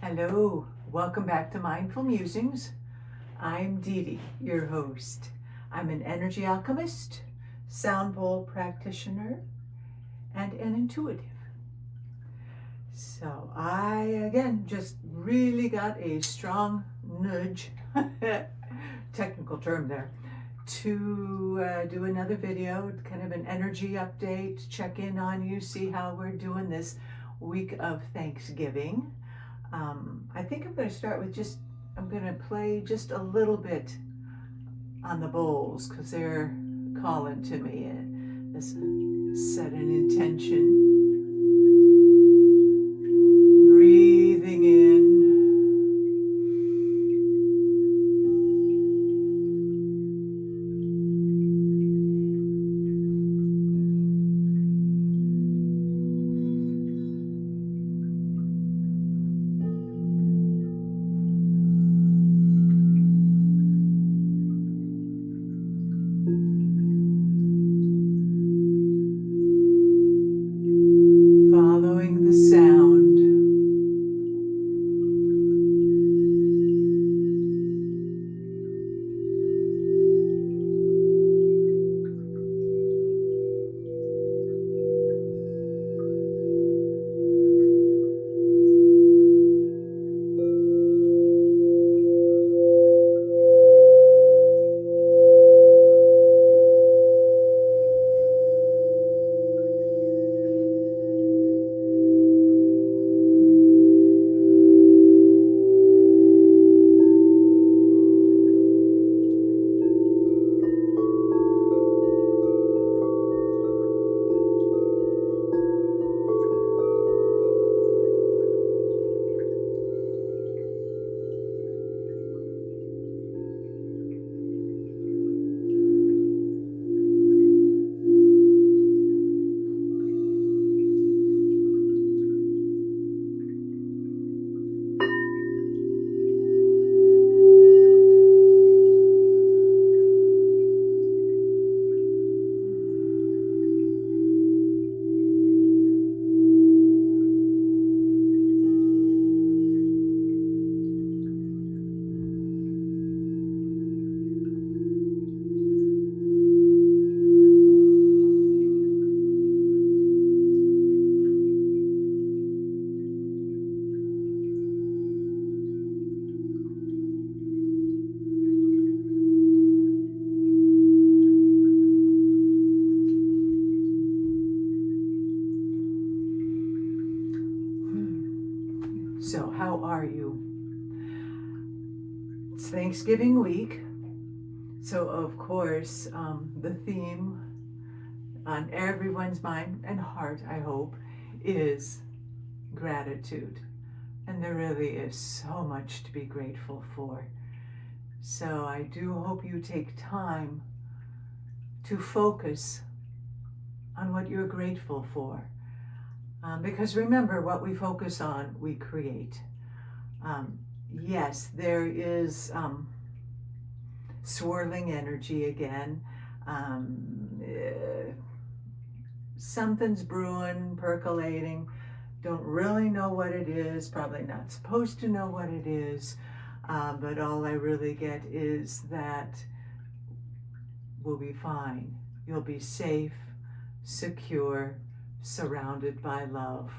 Hello, welcome back to Mindful Musings. I'm Dee Dee, your host. I'm an energy alchemist, sound bowl practitioner, and an intuitive. So I, again, just really got a strong nudge, technical term there, to do another video, kind of an energy update, check in on you, see how we're doing this week of Thanksgiving. I think I'm going to start with I'm going to play just a little bit on the bowls because they're calling to me. Let's set an intention. Breathing in. Following the sound. So, how are you? It's Thanksgiving week. So, of course, the theme on everyone's mind and heart, I hope, is gratitude. And there really is so much to be grateful for. So, I do hope you take time to focus on what you're grateful for. Because remember, what we focus on, we create. Yes, there is swirling energy again. Something's brewing, percolating. Don't really know what it is. Probably not supposed to know what it is. But all I really get is that we'll be fine. You'll be safe, secure, surrounded by love.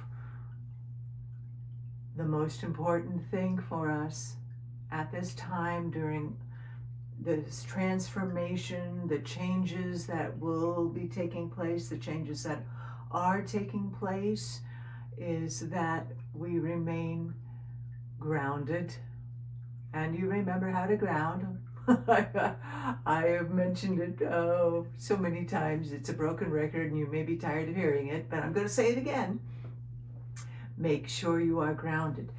The most important thing for us at this time during this transformation, the changes that will be taking place, the changes that are taking place, is that we remain grounded. And you remember how to ground. I have mentioned it so many times. It's a broken record and you may be tired of hearing it, but I'm going to say it again. Make sure you are grounded.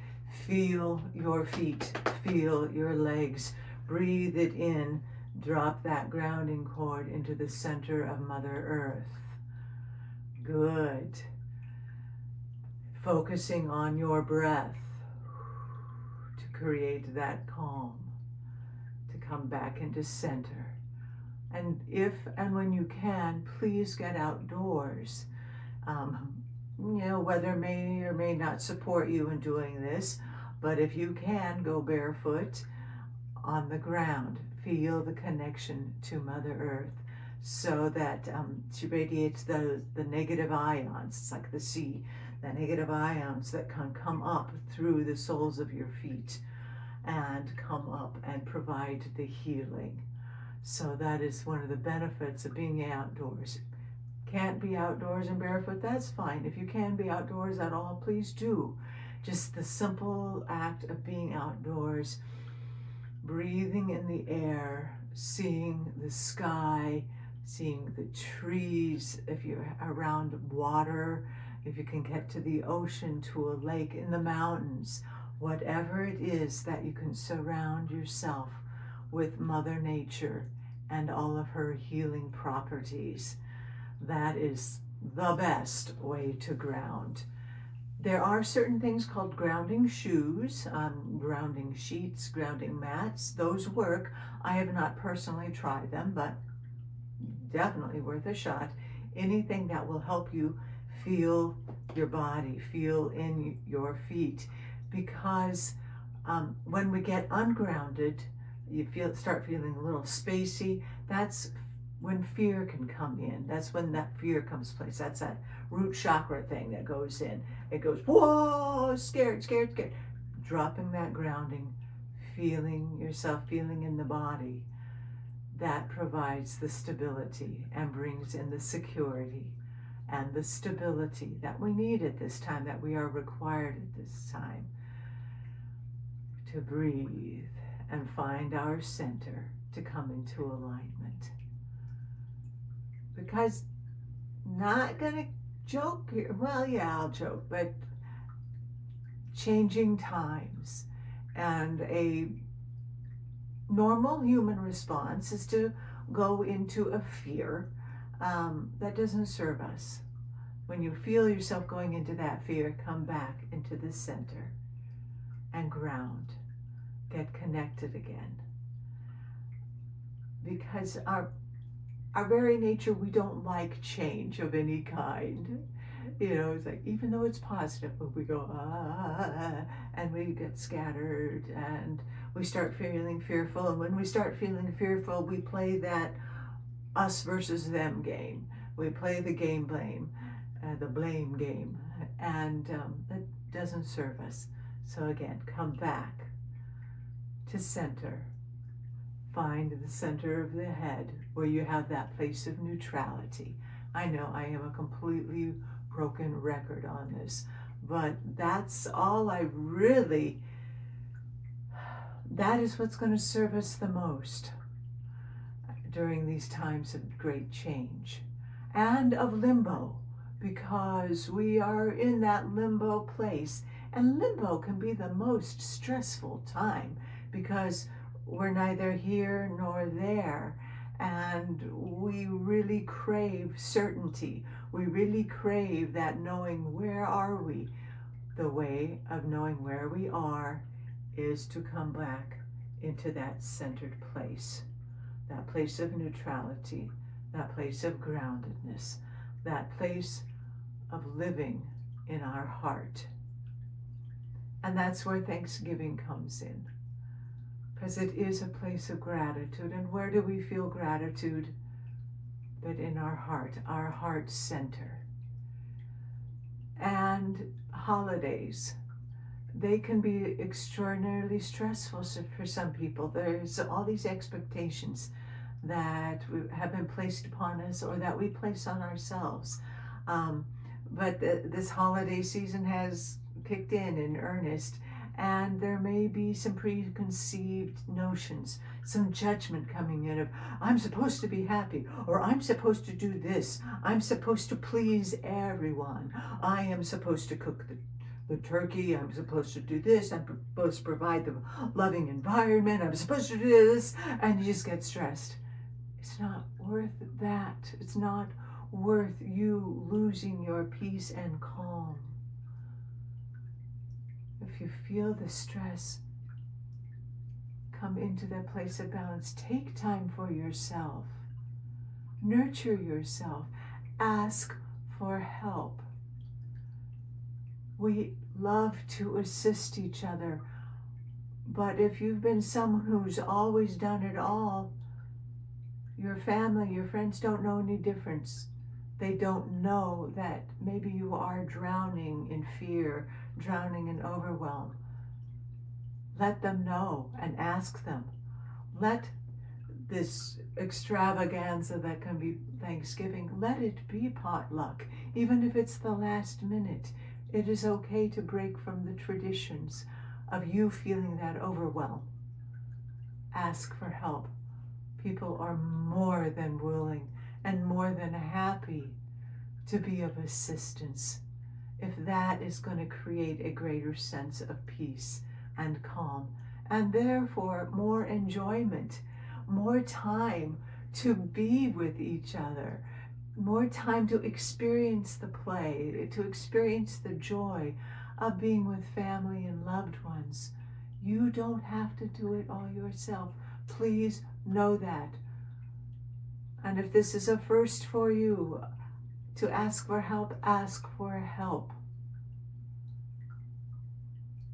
Feel your feet, feel your legs. Breathe it in. Drop that grounding cord into the center of Mother Earth. Good. Focusing on your breath to create that calm. Come back into center. And if and when you can, please get outdoors. Weather may or may not support you in doing this, But if you can, go barefoot on the ground. Feel the connection to Mother Earth, so that she radiates the negative ions. It's like the sea, the negative ions that can come up through the soles of your feet and come up and provide the healing. So that is one of the benefits of being outdoors. Can't be outdoors and barefoot, that's fine. If you can be outdoors at all, please do. Just the simple act of being outdoors, breathing in the air, seeing the sky, seeing the trees, if you're around water, if you can get to the ocean, to a lake, in the mountains, whatever it is that you can surround yourself with Mother Nature and all of her healing properties. That is the best way to ground. There are certain things called grounding shoes, grounding sheets, grounding mats. Those work. I have not personally tried them, but definitely worth a shot. Anything that will help you feel your body, feel in your feet. Because when we get ungrounded, you start feeling a little spacey. That's when fear can come in. That's when that fear comes place. That's that root chakra thing that goes in. It goes, whoa, scared, scared, scared. Dropping that grounding, feeling yourself, feeling in the body, that provides the stability and brings in the security and the stability that we need at this time, that we are required at this time, to breathe and find our center, to come into alignment. Because, not gonna joke here, well, yeah, I'll joke, but changing times, and a normal human response is to go into a fear that doesn't serve us. When you feel yourself going into that fear, come back into the center and ground. Get connected again. Because our very nature, we don't like change of any kind. You know, it's like, even though it's positive, we go, and we get scattered, and we start feeling fearful. And when we start feeling fearful, we play that us versus them game. We play the the blame game, and it doesn't serve us. So again, come back to center. Find the center of the head where you have that place of neutrality. I know I am a completely broken record on this, but that's all I really, that is what's going to serve us the most during these times of great change and of limbo, because we are in that limbo place, and limbo can be the most stressful time because we're neither here nor there, and we really crave certainty. We really crave that knowing, where are we? The way of knowing where we are is to come back into that centered place, that place of neutrality, that place of groundedness, that place of living in our heart. And that's where Thanksgiving comes in, because it is a place of gratitude. And where do we feel gratitude? But in our heart center. And holidays, they can be extraordinarily stressful for some people. There's all these expectations that have been placed upon us, or that we place on ourselves. But this holiday season has kicked in earnest, and there may be some preconceived notions, some judgment coming in of, I'm supposed to be happy, or I'm supposed to do this, I'm supposed to please everyone, I am supposed to cook the turkey, I'm supposed to do this, I'm supposed to provide the loving environment, I'm supposed to do this, and you just get stressed. It's not worth that. It's not worth you losing your peace and calm. If you feel the stress, come into that place of balance. Take time for yourself. Nurture yourself. Ask for help. We love to assist each other But if you've been someone who's always done it all, your family, your friends don't know any difference. They don't know that maybe you are drowning in fear, drowning in overwhelm. Let them know and ask them. Let this extravaganza that can be Thanksgiving, let it be potluck, even if it's the last minute. It is okay to break from the traditions of you feeling that overwhelm. Ask for help. People are more than willing and more than happy to be of assistance if that is going to create a greater sense of peace and calm, and therefore more enjoyment, more time to be with each other, more time to experience the play, to experience the joy of being with family and loved ones. You don't have to do it all yourself. Please know that. And if this is a first for you, to ask for help, ask for help.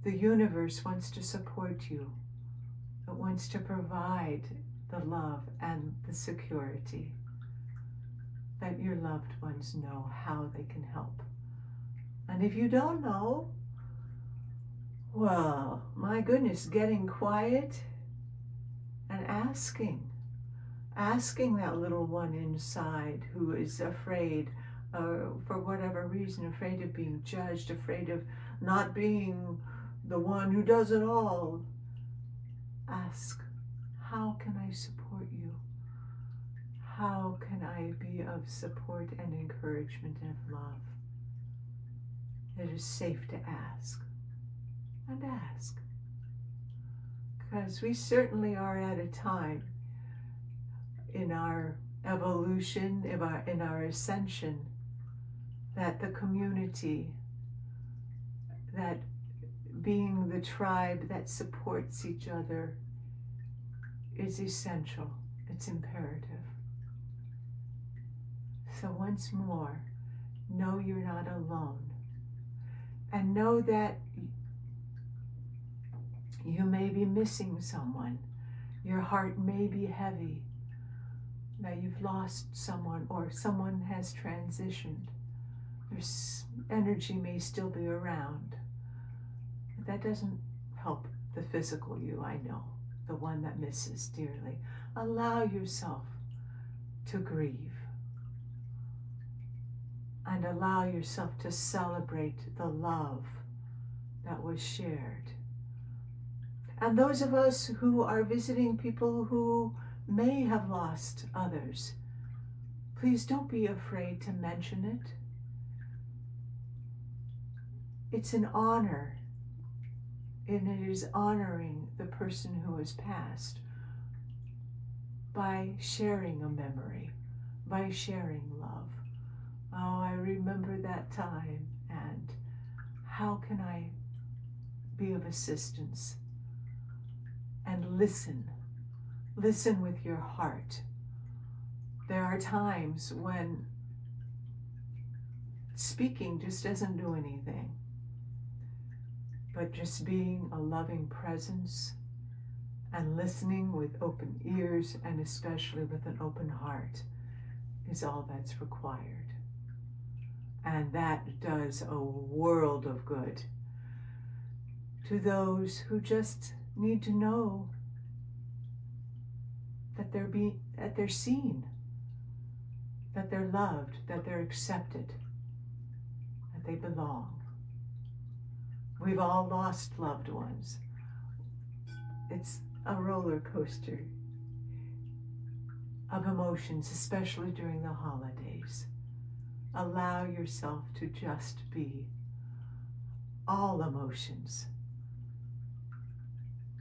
The universe wants to support you. It wants to provide the love and the security that your loved ones know how they can help. And if you don't know, well, my goodness, getting quiet and asking that little one inside who is afraid, for whatever reason, afraid of being judged, afraid of not being the one who does it all. Ask, how can I support you? How can I be of support and encouragement and love? It is safe to ask, and ask. Because we certainly are at a time in our evolution, in our ascension, that the community, that being the tribe that supports each other is essential. It's imperative. So once more, know you're not alone. And know that you may be missing someone. Your heart may be heavy, that you've lost someone or someone has transitioned. Their energy may still be around. But that doesn't help the physical you, I know, the one that misses dearly. Allow yourself to grieve and allow yourself to celebrate the love that was shared. And those of us who are visiting people who may have lost others, please don't be afraid to mention it. It's an honor, and it is honoring the person who has passed by sharing a memory, by sharing love. Oh, I remember that time, and how can I be of assistance? And listen with your heart. There are times when speaking just doesn't do anything, but just being a loving presence and listening with open ears and especially with an open heart is all that's required. And that does a world of good to those who just need to know that they're seen, that they're loved, that they're accepted, that they belong. We've all lost loved ones. It's a roller coaster of emotions, especially during the holidays. Allow yourself to just be all emotions.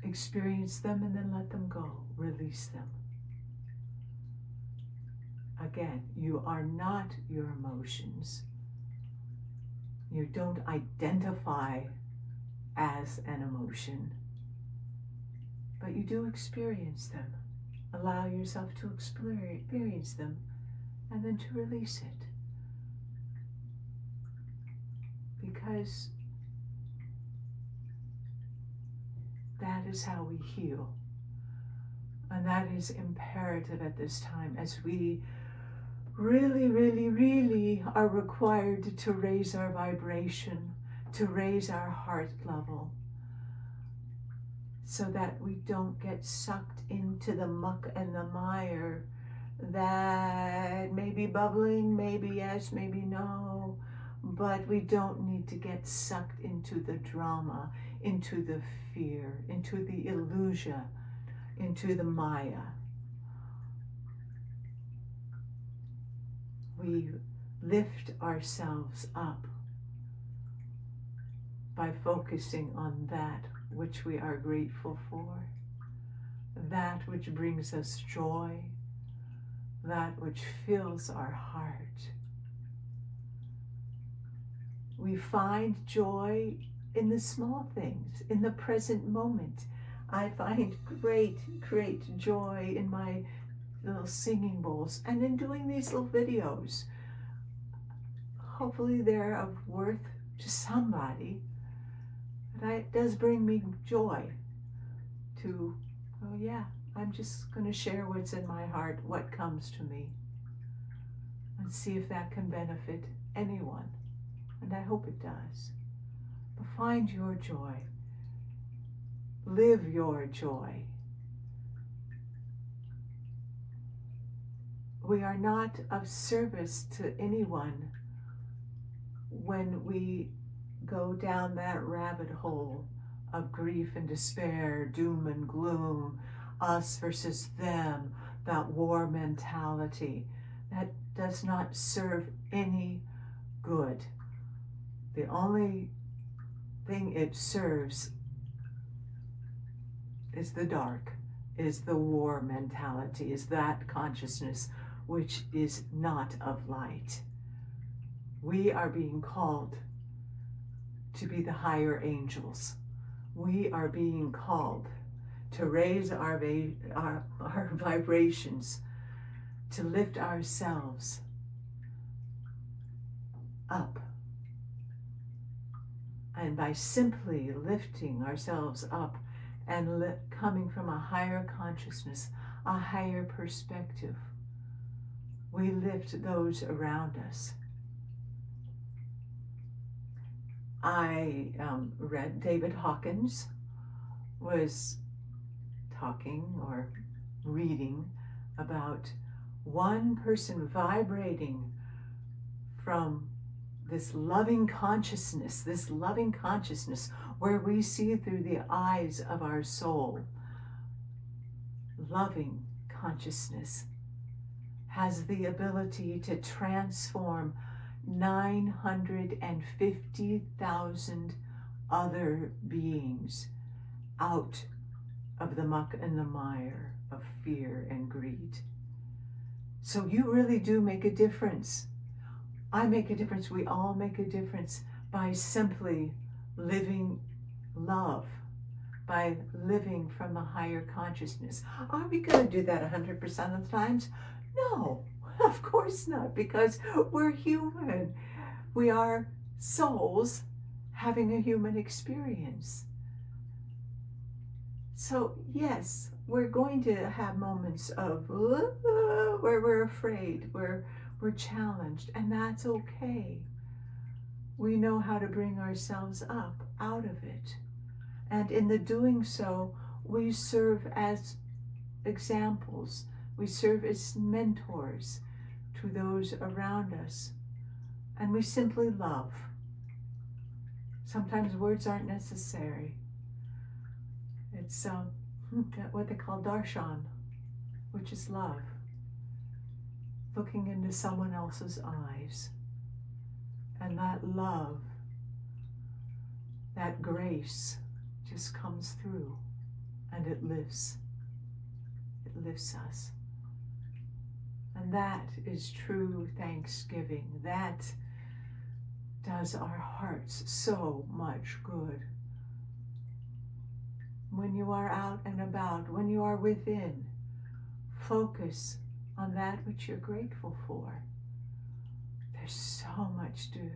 Experience them and then let them go. Release them. Again, you are not your emotions. You don't identify as an emotion, but you do experience them. Allow yourself to experience them and then to release it. Because that is how we heal. And that is imperative at this time, as we really, really, really are required to raise our vibration, to raise our heart level, so that we don't get sucked into the muck and the mire that may be bubbling, maybe yes, maybe no, but we don't need to get sucked into the drama, into the fear, into the illusion, into the Maya. We lift ourselves up by focusing on that which we are grateful for, that which brings us joy, that which fills our heart. We find joy in the small things, in the present moment. I find great, great joy in my little singing bowls and in doing these little videos. Hopefully they're of worth to somebody. But it does bring me joy to, oh yeah, I'm just going to share what's in my heart, what comes to me, and see if that can benefit anyone. And I hope it does. But find your joy. Live your joy. We are not of service to anyone when we go down that rabbit hole of grief and despair, doom and gloom, us versus them, that war mentality. That does not serve any good. The only thing it serves is the dark, is the war mentality, is that consciousness which is not of light. We are being called to be the higher angels. We are being called to raise our vibrations, to lift ourselves up. And by simply lifting ourselves up and coming from a higher consciousness, a higher perspective, we lift those around us. I read David Hawkins was talking or reading about one person vibrating from this loving consciousness where we see through the eyes of our soul. Loving consciousness has the ability to transform 950,000 other beings out of the muck and the mire of fear and greed. So you really do make a difference. I make a difference. We all make a difference by simply living love, by living from a higher consciousness. Are we going to do that 100% of the times? No, of course not, because we're human. We are souls having a human experience. So yes, we're going to have moments of where we're afraid, where we're challenged, and that's okay. We know how to bring ourselves up out of it. And in the doing so, we serve as examples. We serve as mentors to those around us. And we simply love. Sometimes words aren't necessary. It's what they call darshan, which is love. Looking into someone else's eyes. And that love, that grace just comes through and it lifts. It lifts us. And that is true thanksgiving. That does our hearts so much good. When you are out and about, when you are within, focus on that which you're grateful for. There's so much to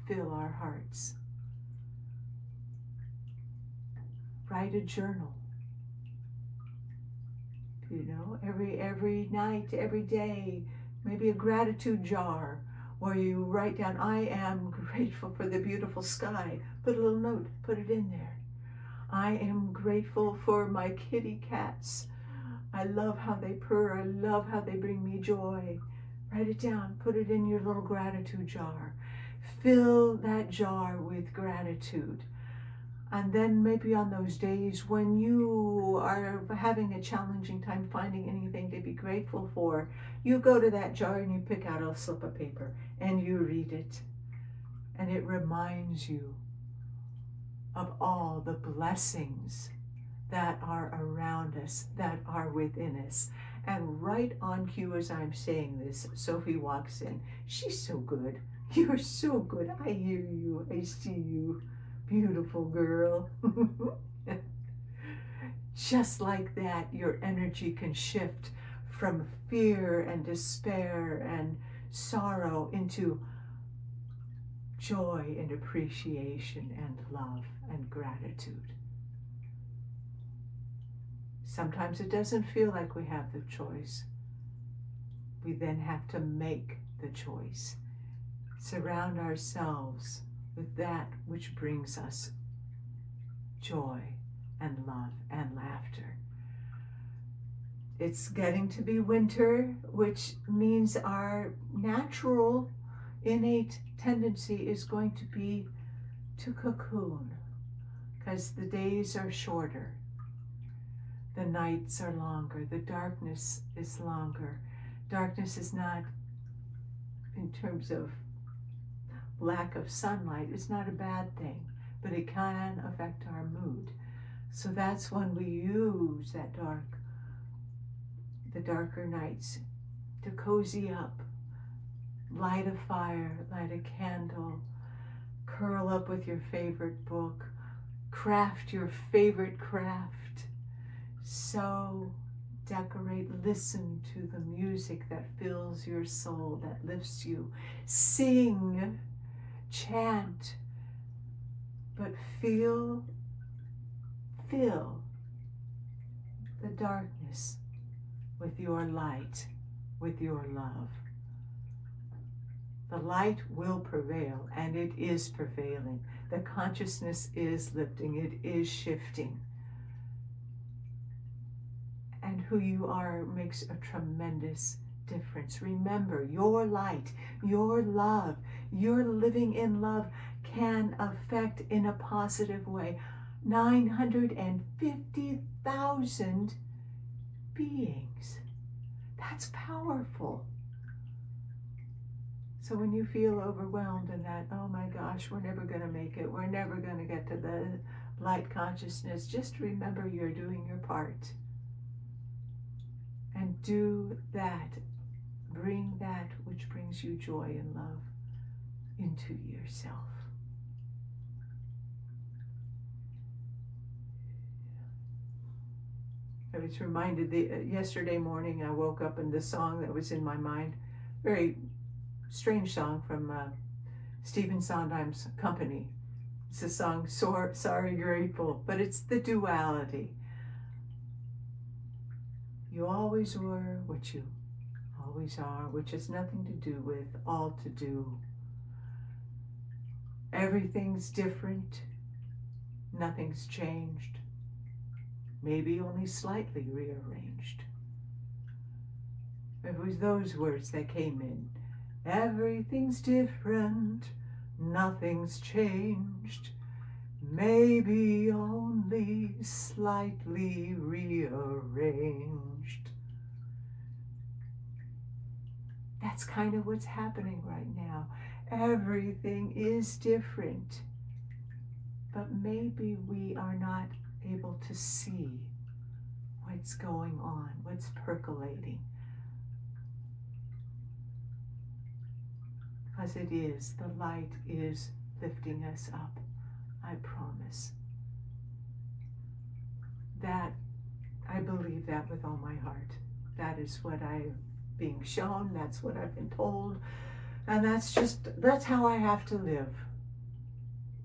fill our hearts. write a journal. You know, every night, every day, maybe a gratitude jar where you write down, I am grateful for the beautiful sky. Put a little note, put it in there. I am grateful for my kitty cats. I love how they purr. I love how they bring me joy. Write it down, put it in your little gratitude jar. Fill that jar with gratitude. And then maybe on those days when you are having a challenging time finding anything to be grateful for, you go to that jar and you pick out a slip of paper and you read it. And it reminds you of all the blessings that are around us, that are within us. And right on cue as I'm saying this, Sophie walks in. She's so good. You're so good. I hear you. I see you. Beautiful girl. Just like that, your energy can shift from fear and despair and sorrow into joy and appreciation and love and gratitude. Sometimes it doesn't feel like we have the choice. We then have to make the choice. Surround ourselves with that which brings us joy and love and laughter. It's getting to be winter, which means our natural, innate tendency is going to be to cocoon, because the days are shorter, the nights are longer, the darkness is longer. Darkness is not, in terms of lack of sunlight, it's not a bad thing, but it can affect our mood. So that's when we use that the darker nights to cozy up, light a fire, light a candle, curl up with your favorite book, craft your favorite craft, sew, decorate, listen to the music that fills your soul, that lifts you, sing, chant, but fill the darkness with your light, with your love. The light will prevail, and it is prevailing. The consciousness is lifting, it is shifting. And who you are makes a tremendous difference. Remember, your light, your love, your living in love can affect in a positive way 950,000 beings. That's powerful. So when you feel overwhelmed and that, oh my gosh, we're never going to make it, we're never going to get to the light consciousness, just remember you're doing your part. And do that. Bring that which brings you joy and love into yourself. I was reminded yesterday morning I woke up and the song that was in my mind, very strange song from Stephen Sondheim's Company. It's the song Sorry Grateful, but it's the duality. You always were what you always are, which has nothing to do with all to do. Everything's different. Nothing's changed. Maybe only slightly rearranged. It was those words that came in. Everything's different. Nothing's changed. Maybe only slightly rearranged. That's kind of what's happening right now. Everything is different. But maybe we are not able to see what's going on, what's percolating. Because it is, the light is lifting us up. I promise. That, I believe that with all my heart. That is what I'm being shown, that's what I've been told, and that's how I have to live,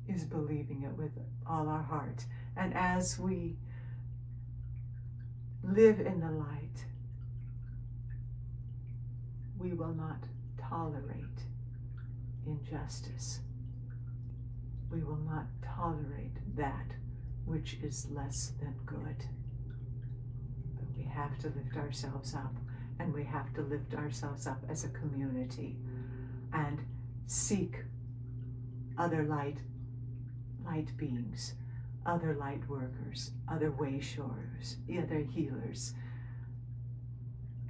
is believing it with all our heart. And as we live in the light, we will not tolerate injustice. We will not tolerate that which is less than good. But we have to lift ourselves up, and we have to lift ourselves up as a community and seek other light beings, other light workers, other way showers, other healers,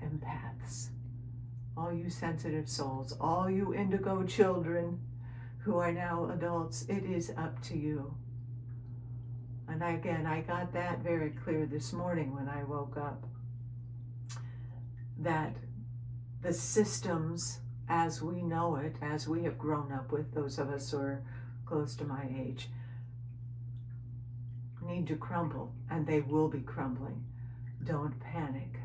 empaths, all you sensitive souls, all you indigo children who are now adults. It is up to you. And again, I got that very clear this morning when I woke up, that the systems as we know it, as we have grown up with, those of us who are close to my age, need to crumble, and they will be crumbling. Don't panic.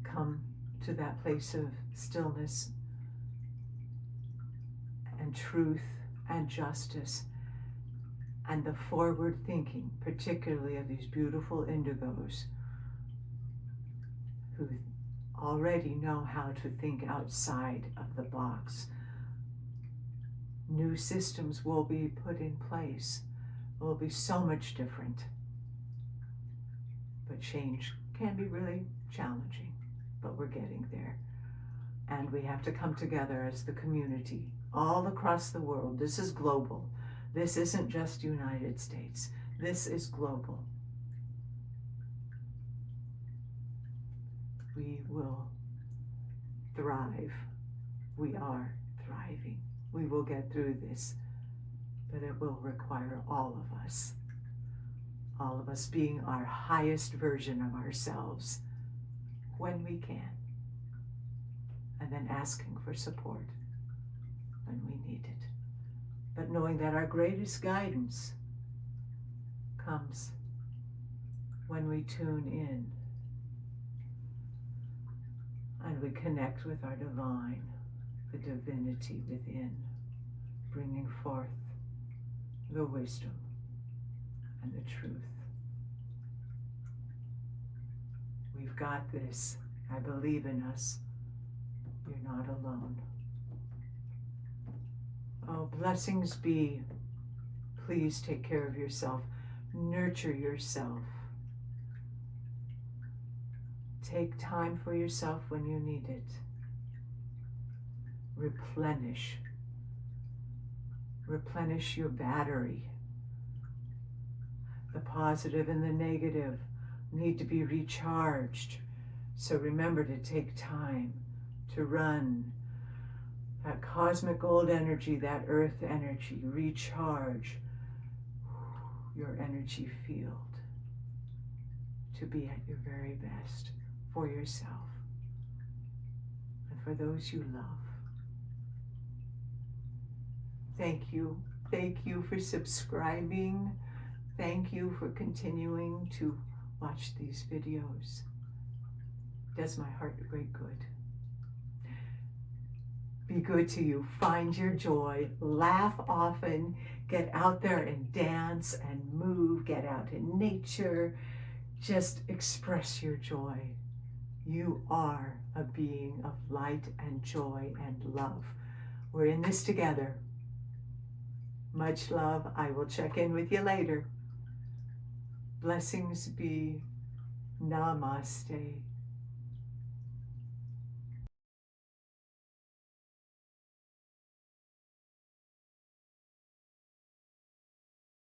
Come to that place of stillness and truth and justice and the forward thinking, particularly of these beautiful indigos who already know how to think outside of the box. New systems will be put in place. It will be so much different. But change can be really challenging, but we're getting there. And we have to come together as the community all across the world. This is global. This isn't just United States. This is global. We will thrive. We are thriving. We will get through this, but it will require all of us being our highest version of ourselves when we can, and then asking for support when we need it. But knowing that our greatest guidance comes when we tune in and we connect with our divine, the divinity within, bringing forth the wisdom and the truth. We've got this. I believe in us. You're not alone. Oh, blessings be. Please take care of yourself. Nurture yourself. Take time for yourself when you need it. Replenish. Replenish your battery. The positive and the negative need to be recharged. So remember to take time to run that cosmic gold energy, that earth energy, recharge your energy field to be at your very best for yourself and for those you love. Thank you. Thank you for subscribing. Thank you for continuing to watch these videos. It does my heart great good. Be good to you. Find your joy. Laugh often. Get out there and dance and move. Get out in nature. Just express your joy. You are a being of light and joy and love. We're in this together. Much love. I will check in with you later. Blessings be. Namaste.